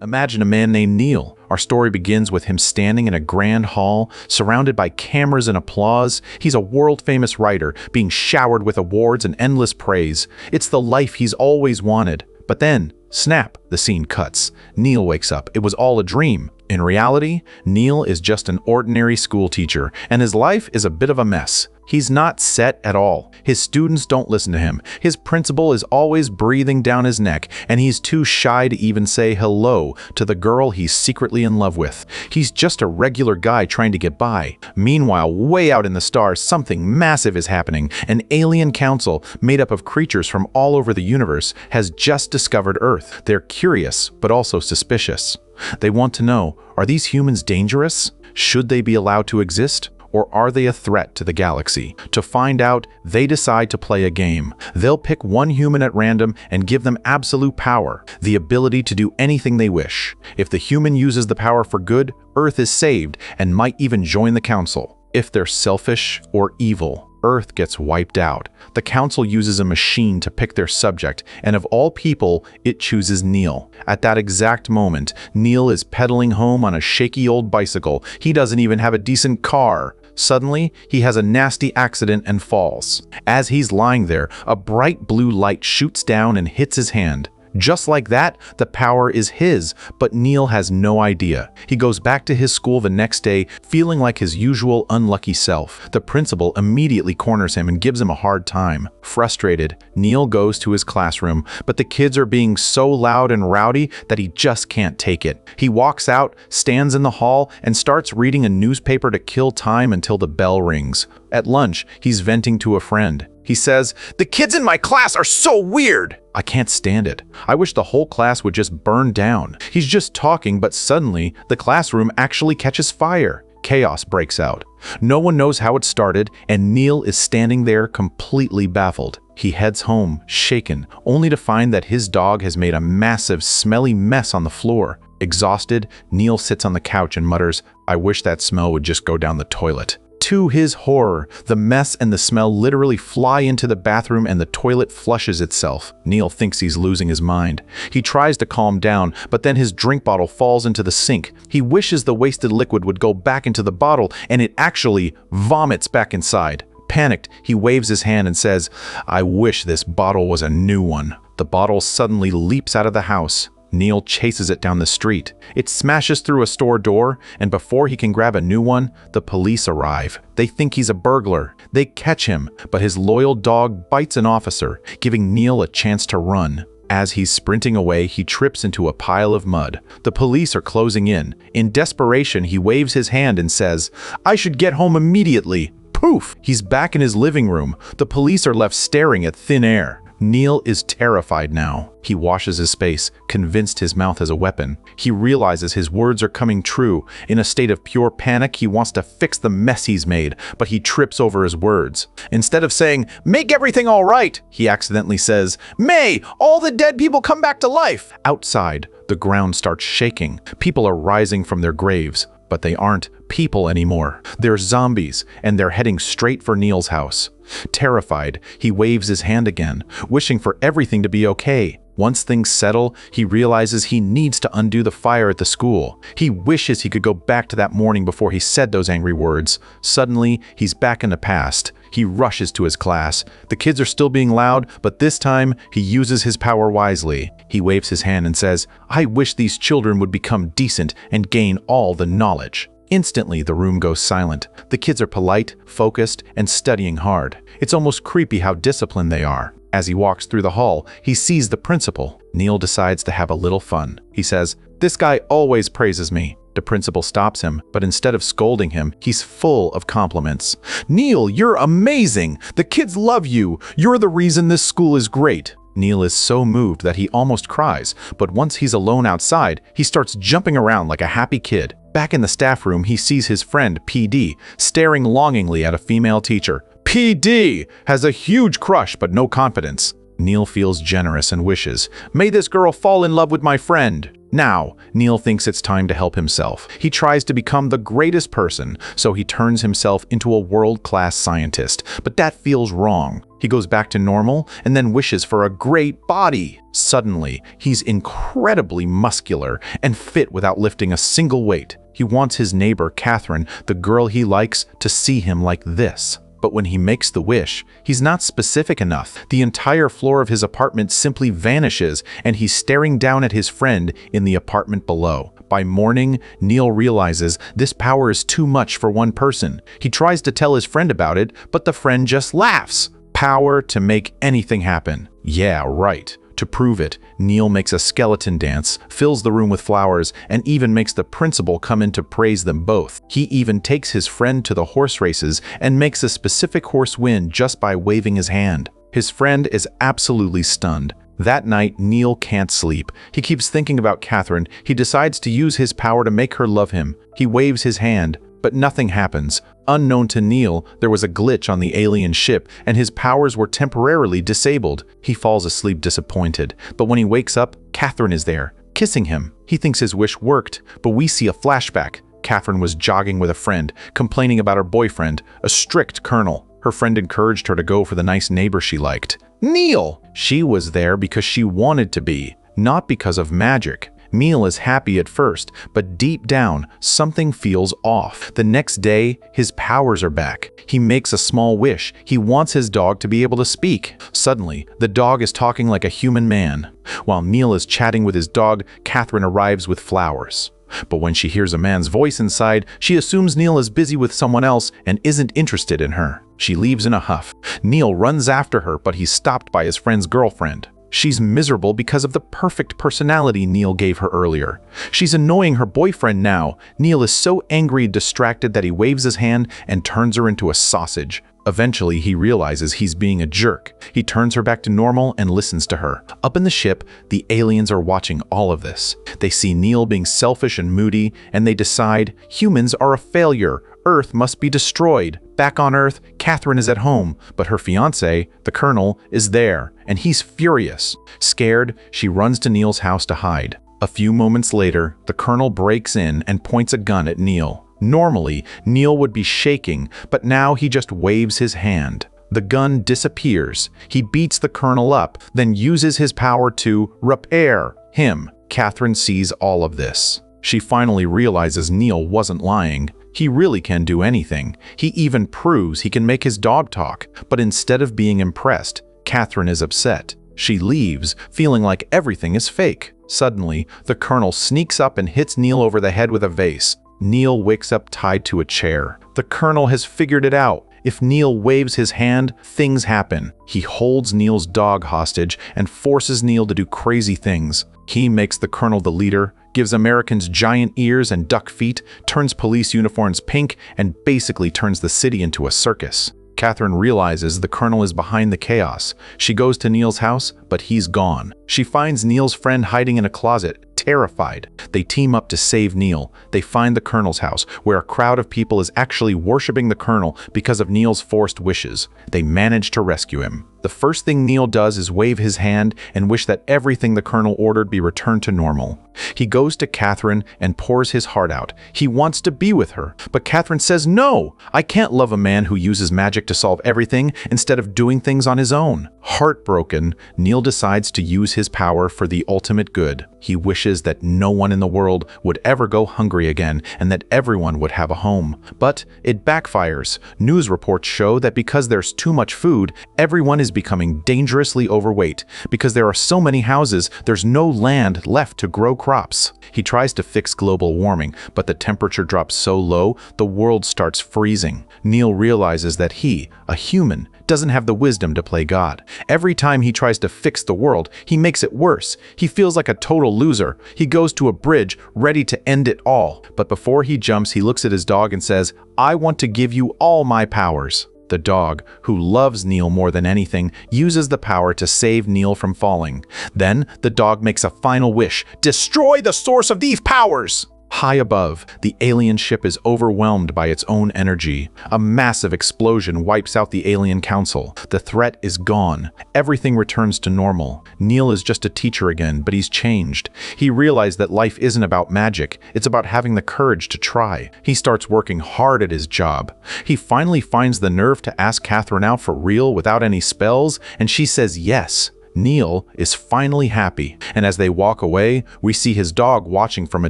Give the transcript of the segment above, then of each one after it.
Imagine a man named Neil. Our story begins with him standing in a grand hall, surrounded by cameras and applause. He's a world-famous writer, being showered with awards and endless praise. It's the life he's always wanted. But then, snap, the scene cuts. Neil wakes up. It was all a dream. In reality, Neil is just an ordinary school teacher, and his life is a bit of a mess. He's not set at all. His students don't listen to him. His principal is always breathing down his neck, and he's too shy to even say hello to the girl he's secretly in love with. He's just a regular guy trying to get by. Meanwhile, way out in the stars, something massive is happening. An alien council, made up of creatures from all over the universe, has just discovered Earth. They're curious, but also suspicious. They want to know, are these humans dangerous? Should they be allowed to exist? Or are they a threat to the galaxy? To find out, they decide to play a game. They'll pick one human at random and give them absolute power, the ability to do anything they wish. If the human uses the power for good, Earth is saved and might even join the council. If they're selfish or evil, Earth gets wiped out. The council uses a machine to pick their subject, and of all people, it chooses Neil. At that exact moment, Neil is pedaling home on a shaky old bicycle. He doesn't even have a decent car. Suddenly, he has a nasty accident and falls. As he's lying there, a bright blue light shoots down and hits his hand. Just like that, the power is his, but Neil has no idea. He goes back to his school the next day, feeling like his usual unlucky self. The principal immediately corners him and gives him a hard time. Frustrated, Neil goes to his classroom, but the kids are being so loud and rowdy that he just can't take it. He walks out, stands in the hall, and starts reading a newspaper to kill time until the bell rings. At lunch, he's venting to a friend. He says, "The kids in my class are so weird! I can't stand it. I wish the whole class would just burn down." He's just talking, but suddenly, the classroom actually catches fire. Chaos breaks out. No one knows how it started, and Neil is standing there completely baffled. He heads home, shaken, only to find that his dog has made a massive, smelly mess on the floor. Exhausted, Neil sits on the couch and mutters, "I wish that smell would just go down the toilet." To his horror, the mess and the smell literally fly into the bathroom and the toilet flushes itself. Neil thinks he's losing his mind. He tries to calm down, but then his drink bottle falls into the sink. He wishes the wasted liquid would go back into the bottle, and it actually vomits back inside. Panicked, he waves his hand and says, "I wish this bottle was a new one." The bottle suddenly leaps out of the house. Neil chases it down the street. It smashes through a store door, and before he can grab a new one, the police arrive. They think he's a burglar. They catch him, but his loyal dog bites an officer, giving Neil a chance to run. As he's sprinting away, he trips into a pile of mud. The police are closing in. In desperation, he waves his hand and says, "I should get home immediately." Poof! He's back in his living room. The police are left staring at thin air. Neil is terrified now. He washes his face, convinced his mouth is a weapon. He realizes his words are coming true. In a state of pure panic, he wants to fix the mess he's made, but he trips over his words. Instead of saying, "Make everything all right," he accidentally says, "May all the dead people come back to life." Outside, the ground starts shaking. People are rising from their graves, but they aren't people anymore. They're zombies, and they're heading straight for Neil's house. Terrified, he waves his hand again, wishing for everything to be okay. Once things settle, he realizes he needs to undo the fire at the school. He wishes he could go back to that morning before he said those angry words. Suddenly, he's back in the past. He rushes to his class. The kids are still being loud, but this time, he uses his power wisely. He waves his hand and says, "I wish these children would become decent and gain all the knowledge." Instantly, the room goes silent. The kids are polite, focused, and studying hard. It's almost creepy how disciplined they are. As he walks through the hall, he sees the principal. Neil decides to have a little fun. He says, "This guy always praises me." The principal stops him, but instead of scolding him, he's full of compliments. "Neil, you're amazing! The kids love you! You're the reason this school is great!" Neil is so moved that he almost cries, but once he's alone outside, he starts jumping around like a happy kid. Back in the staff room, he sees his friend, PD, staring longingly at a female teacher. PD has a huge crush but no confidence. Neil feels generous and wishes, "May this girl fall in love with my friend." Now, Neil thinks it's time to help himself. He tries to become the greatest person, so he turns himself into a world-class scientist. But that feels wrong. He goes back to normal and then wishes for a great body. Suddenly, he's incredibly muscular and fit without lifting a single weight. He wants his neighbor, Catherine, the girl he likes, to see him like this. But when he makes the wish, he's not specific enough. The entire floor of his apartment simply vanishes, and he's staring down at his friend in the apartment below. By morning, Neil realizes this power is too much for one person. He tries to tell his friend about it, but the friend just laughs. Power to make anything happen. Yeah, right. To prove it, Neil makes a skeleton dance, fills the room with flowers, and even makes the principal come in to praise them both. He even takes his friend to the horse races and makes a specific horse win just by waving his hand. His friend is absolutely stunned. That night, Neil can't sleep. He keeps thinking about Catherine. He decides to use his power to make her love him. He waves his hand, but nothing happens. Unknown to Neil, there was a glitch on the alien ship, and his powers were temporarily disabled. He falls asleep disappointed, but when he wakes up, Catherine is there, kissing him. He thinks his wish worked, but we see a flashback. Catherine was jogging with a friend, complaining about her boyfriend, a strict colonel. Her friend encouraged her to go for the nice neighbor she liked. Neil! She was there because she wanted to be, not because of magic. Neil is happy at first, but deep down, something feels off. The next day, his powers are back. He makes a small wish. He wants his dog to be able to speak. Suddenly, the dog is talking like a human man. While Neil is chatting with his dog, Catherine arrives with flowers. But when she hears a man's voice inside, she assumes Neil is busy with someone else and isn't interested in her. She leaves in a huff. Neil runs after her, but he's stopped by his friend's girlfriend. She's miserable because of the perfect personality Neil gave her earlier. She's annoying her boyfriend now. Neil is so angry and distracted that he waves his hand and turns her into a sausage. Eventually, he realizes he's being a jerk. He turns her back to normal and listens to her. Up in the ship, the aliens are watching all of this. They see Neil being selfish and moody, and they decide humans are a failure. Earth must be destroyed. Back on Earth, Catherine is at home, but her fiancé, the Colonel, is there, and he's furious. Scared, she runs to Neil's house to hide. A few moments later, the Colonel breaks in and points a gun at Neil. Normally, Neil would be shaking, but now he just waves his hand. The gun disappears. He beats the Colonel up, then uses his power to repair him. Catherine sees all of this. She finally realizes Neil wasn't lying. He really can do anything. He even proves he can make his dog talk, but instead of being impressed, Catherine is upset. She leaves, feeling like everything is fake. Suddenly, the Colonel sneaks up and hits Neil over the head with a vase. Neil wakes up tied to a chair. The Colonel has figured it out. If Neil waves his hand, things happen. He holds Neil's dog hostage and forces Neil to do crazy things. He makes the Colonel the leader, gives Americans giant ears and duck feet, turns police uniforms pink, and basically turns the city into a circus. Catherine realizes the Colonel is behind the chaos. She goes to Neil's house, but he's gone. She finds Neil's friend hiding in a closet, terrified. They team up to save Neil. They find the Colonel's house, where a crowd of people is actually worshipping the Colonel because of Neil's forced wishes. They manage to rescue him. The first thing Neil does is wave his hand and wish that everything the Colonel ordered be returned to normal. He goes to Catherine and pours his heart out. He wants to be with her, but Catherine says, "No, I can't love a man who uses magic to solve everything instead of doing things on his own." Heartbroken, Neil decides to use his power for the ultimate good. He wishes that no one in the world would ever go hungry again and that everyone would have a home. But it backfires. News reports show that because there's too much food, everyone is becoming dangerously overweight. Because there are so many houses, there's no land left to grow crops. He tries to fix global warming, but the temperature drops so low, the world starts freezing. Neil realizes that he, a human, doesn't have the wisdom to play God. Every time he tries to fix the world, he makes it worse. He feels like a total loser. He goes to a bridge, ready to end it all. But before he jumps, he looks at his dog and says, "I want to give you all my powers." The dog, who loves Neil more than anything, uses the power to save Neil from falling. Then, the dog makes a final wish: "Destroy the source of these powers!" High above, the alien ship is overwhelmed by its own energy. A massive explosion wipes out the alien council. The threat is gone. Everything returns to normal. Neil is just a teacher again, but he's changed. He realized that life isn't about magic. It's about having the courage to try. He starts working hard at his job. He finally finds the nerve to ask Catherine out for real without any spells, and she says yes. Neil is finally happy, and as they walk away, we see his dog watching from a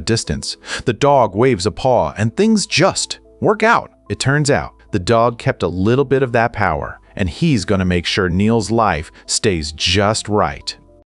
distance. The dog waves a paw, and things just work out. It turns out the dog kept a little bit of that power, and he's going to make sure Neil's life stays just right.